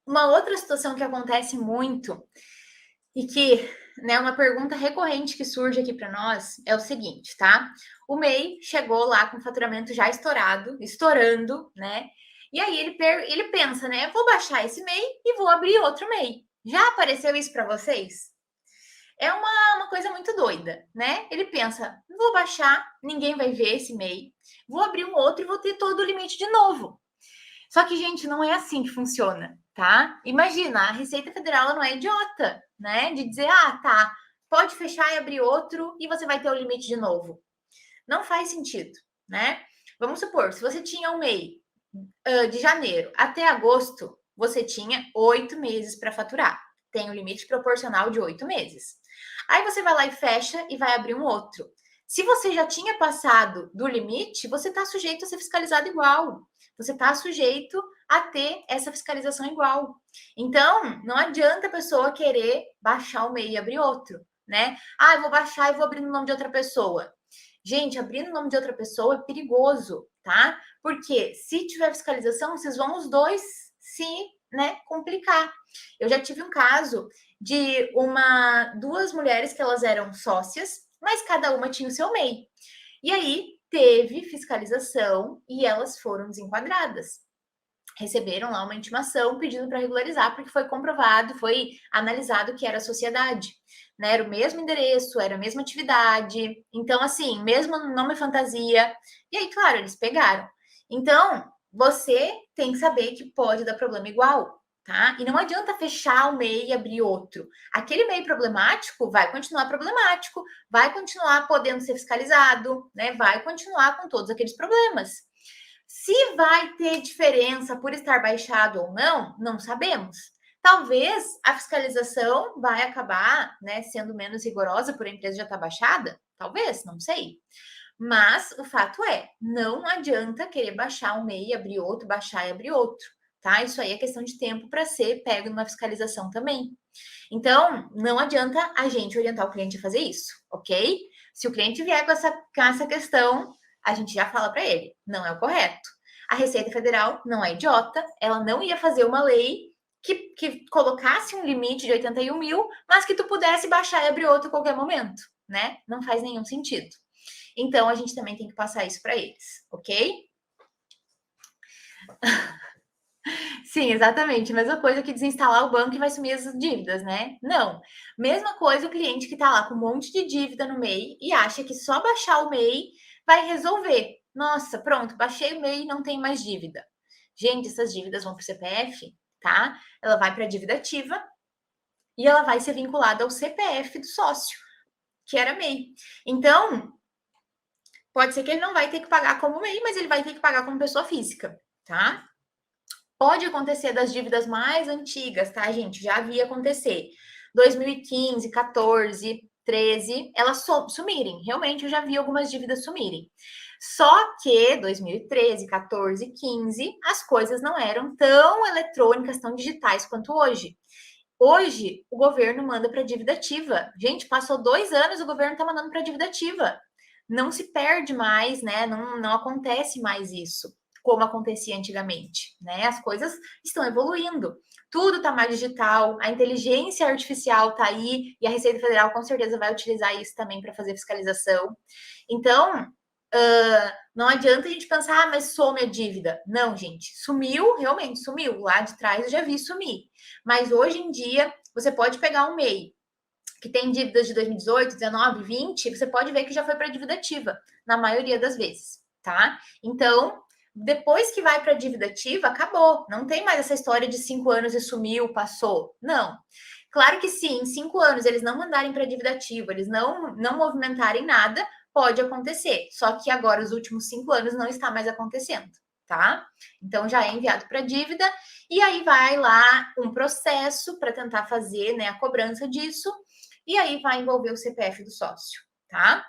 Uma outra situação que acontece muito e que, né, uma pergunta recorrente que surge aqui para nós é o seguinte, tá? O MEI chegou lá com o faturamento já estourando, né? E aí ele pensa, né? Vou baixar esse MEI e vou abrir outro MEI. Já apareceu isso para vocês? É uma coisa muito doida, né? Ele pensa, vou baixar, ninguém vai ver esse MEI, vou abrir um outro e vou ter todo o limite de novo. Só que, gente, não é assim que funciona, tá? Imagina, a Receita Federal ela não é idiota, né? De dizer, tá, pode fechar e abrir outro e você vai ter o limite de novo. Não faz sentido, né? Vamos supor, se você tinha um MEI de janeiro até agosto, você tinha 8 meses para faturar. Tem um limite proporcional de 8 meses. Aí você vai lá e fecha e vai abrir um outro. Se você já tinha passado do limite, você está sujeito a ser fiscalizado igual. Você está sujeito a ter essa fiscalização igual. Então, não adianta a pessoa querer baixar o MEI e abrir outro, né? Eu vou baixar e vou abrir no nome de outra pessoa. Gente, abrir no nome de outra pessoa é perigoso, tá? Porque se tiver fiscalização, vocês vão os dois se, né, complicar. Eu já tive um caso de duas mulheres que elas eram sócias, mas cada uma tinha o seu MEI. E aí teve fiscalização e elas foram desenquadradas. Receberam lá uma intimação pedindo para regularizar, porque foi comprovado, foi analisado que era sociedade, né? Era o mesmo endereço, era a mesma atividade, então, assim, mesmo nome fantasia. E aí, claro, eles pegaram. Então, você tem que saber que pode dar problema igual, tá? E não adianta fechar o MEI e abrir outro. Aquele MEI problemático vai continuar problemático, vai continuar podendo ser fiscalizado, né? Vai continuar com todos aqueles problemas. Se vai ter diferença por estar baixado ou não, não sabemos. Talvez a fiscalização vai acabar, né, sendo menos rigorosa por a empresa já estar baixada, talvez, não sei. Mas o fato é, não adianta querer baixar um MEI, abrir outro, baixar e abrir outro, tá? Isso aí é questão de tempo para ser pego numa fiscalização também. Então, não adianta a gente orientar o cliente a fazer isso, ok? Se o cliente vier com essa questão, a gente já fala para ele, não é o correto. A Receita Federal não é idiota, ela não ia fazer uma lei que colocasse um limite de 81 mil, mas que tu pudesse baixar e abrir outro a qualquer momento, né? Não faz nenhum sentido. Então, a gente também tem que passar isso para eles, ok? Sim, exatamente. Mesma coisa que desinstalar o banco e vai sumir as dívidas, né? Não. Mesma coisa o cliente que está lá com um monte de dívida no MEI e acha que só baixar o MEI vai resolver. Nossa, pronto, baixei o MEI e não tem mais dívida. Gente, essas dívidas vão para o CPF, tá? Ela vai para a dívida ativa e ela vai ser vinculada ao CPF do sócio, que era MEI. Então, pode ser que ele não vai ter que pagar como MEI, mas ele vai ter que pagar como pessoa física, tá? Pode acontecer das dívidas mais antigas, tá, gente? Já havia acontecer. 2015, 14, 13, elas sumirem. Realmente, eu já vi algumas dívidas sumirem. Só que 2013, 14, 15, as coisas não eram tão eletrônicas, tão digitais quanto hoje. Hoje, o governo manda para dívida ativa. Gente, passou 2 anos, o governo está mandando para dívida ativa. Não se perde mais, né? Não acontece mais isso como acontecia antigamente, né? As coisas estão evoluindo, tudo está mais digital, a inteligência artificial está aí e a Receita Federal com certeza vai utilizar isso também para fazer fiscalização. Então, não adianta a gente pensar, mas some a dívida. Não, gente, sumiu, realmente sumiu. Lá de trás eu já vi sumir. Mas hoje em dia, você pode pegar um MEI que tem dívidas de 2018, 19, 20, você pode ver que já foi para dívida ativa, na maioria das vezes, tá? Então, depois que vai para dívida ativa, acabou. Não tem mais essa história de 5 anos e sumiu, passou. Não. Claro que sim, em 5 anos eles não mandarem para dívida ativa, eles não movimentarem nada, pode acontecer. Só que agora, os últimos 5 anos, não está mais acontecendo, tá? Então já é enviado para dívida, e aí vai lá um processo para tentar fazer, né, a cobrança disso, e aí vai envolver o CPF do sócio, tá?